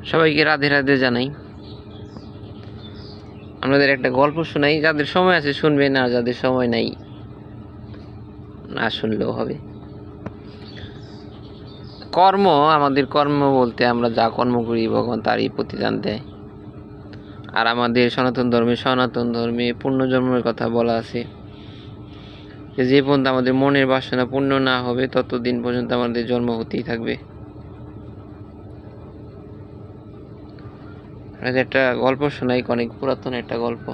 সবাইকে রাধে রাধে জানাই। আমাদের একটা গল্প শোনাই, যাদের সময় আছে শুনবেন, আর যাদের সময় নাই না শুনলেও হবে। কর্ম, আমাদের কর্ম বলতে আমরা যা কর্ম করি ভগবান তারই প্রতিদান দেয়। আর আমাদের সনাতন ধর্মে পুণ্যজন্মের কথা বলা আছে, যে পর্যন্ত আমাদের মনের বাসনা পূর্ণ না হবে ততদিন পর্যন্ত আমাদের জন্ম হতেই থাকবে। একটা গল্প শোনাই, অনেক পুরাতন একটা গল্প।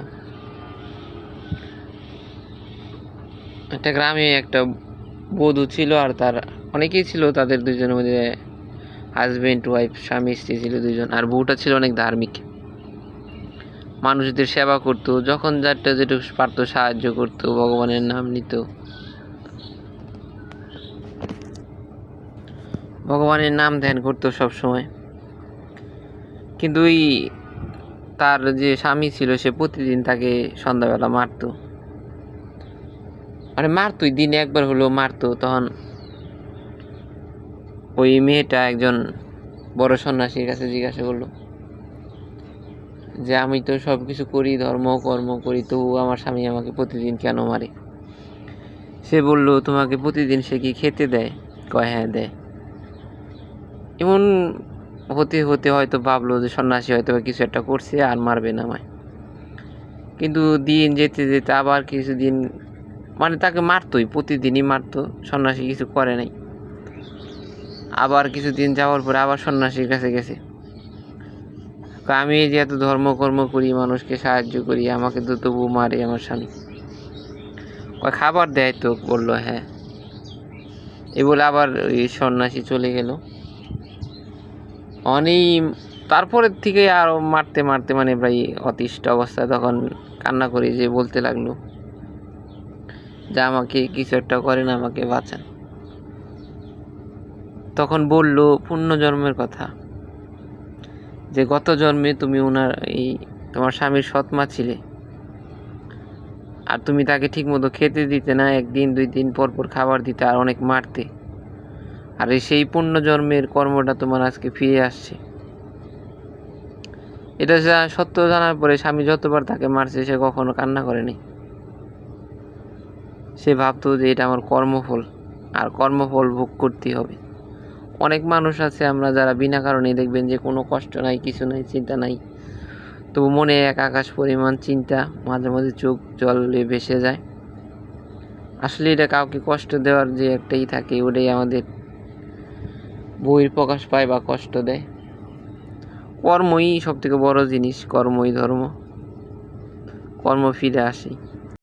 একটা গ্রামে একটা বধূ ছিল, আর তার অনেকেই ছিল, তাদের দুজনের মধ্যে হাজবেন্ড ওয়াইফ, স্বামী স্ত্রী ছিল দুজন। আর বউটা ছিল অনেক ধার্মিক, মানুষদের সেবা করতো, যখন যারটা যেটুকু পারতো সাহায্য করতো, ভগবানের নাম নিত, ভগবানের নাম ধ্যান করতো সব সময়। কিন্তু ওই তার যে স্বামী ছিল সে প্রতিদিন তাকে সন্ধ্যাবেলা মারতো, মানে মারতোই, দিনে একবার হলেও মারতো। তখন ওই মেয়েটা একজন বড় সন্ন্যাসীর কাছে জিজ্ঞাসা করলো যে আমি তো সব কিছু করি, ধর্ম কর্ম করি, তবু আমার স্বামী আমাকে প্রতিদিন কেন মারে? সে বলল, তোমাকে প্রতিদিন সে কি খেতে দেয়? কয় হ্যাঁ দেয়। এমন হতে হতে হয়তো ভাবলো যে সন্ন্যাসী হয়তো কিছু একটা করছে আর মারবে না আমায়। কিন্তু দিন যেতে যেতে আবার কিছুদিন, মানে তাকে মারতোই, প্রতিদিনই মারতো, সন্ন্যাসী কিছু করে নাই। আবার কিছুদিন যাওয়ার পরে আবার সন্ন্যাসীর কাছে গেছে, আমি যে এত ধর্মকর্ম করি, মানুষকে সাহায্য করি, আমাকে তো তবু মারে আমার স্বামী। খাবার দেয় তো? বললো হ্যাঁ। এ বলে আবার ওই সন্ন্যাসী চলে গেল। অনেক তারপরের থেকে আরো মারতে মারতে মানে প্রায় অতিষ্ঠ অবস্থা, তখন কান্না করে যে বলতে লাগলো যে আমাকে কিছু একটা করেন, আমাকে বাঁচান। তখন বলল পুণ্যজন্মের কথা, যে গত জন্মে তুমি তোমার স্বামীর সৎমা ছিলে, আর তুমি তাকে ঠিক মতো খেতে দিতে না, একদিন দুই দিন পর পর খাবার দিতে, আর অনেক মারতে, আর সেই পুণ্যজন্মের কর্মটা তোমার আজকে ফিরে আসছে। এটা সত্য জানার পরে স্বামী যতবার তাকে মারছে সে কখনো কান্না করেনি। সে ভাবতো যে এটা আমার কর্মফল, আর কর্মফল ভোগ করতেই হবে। অনেক মানুষ আছে আমরা যারা বিনা কারণে দেখবেন যে কোনো কষ্ট নাই, কিছু নাই, চিন্তা নাই, তবু মনে এক আকাশ পরিমাণ চিন্তা, মাঝে মাঝে চোখ জলে ভেসে যায়। আসলে এটা কাউকে কষ্ট দেওয়ার যে একটাই থাকে, ওটাই আমাদের বহিঃপ্রকাশ পায় বা কষ্ট দেয়। কর্মই সব থেকে বড় জিনিস, কর্মই ধর্ম, কর্ম ফিরে আসে।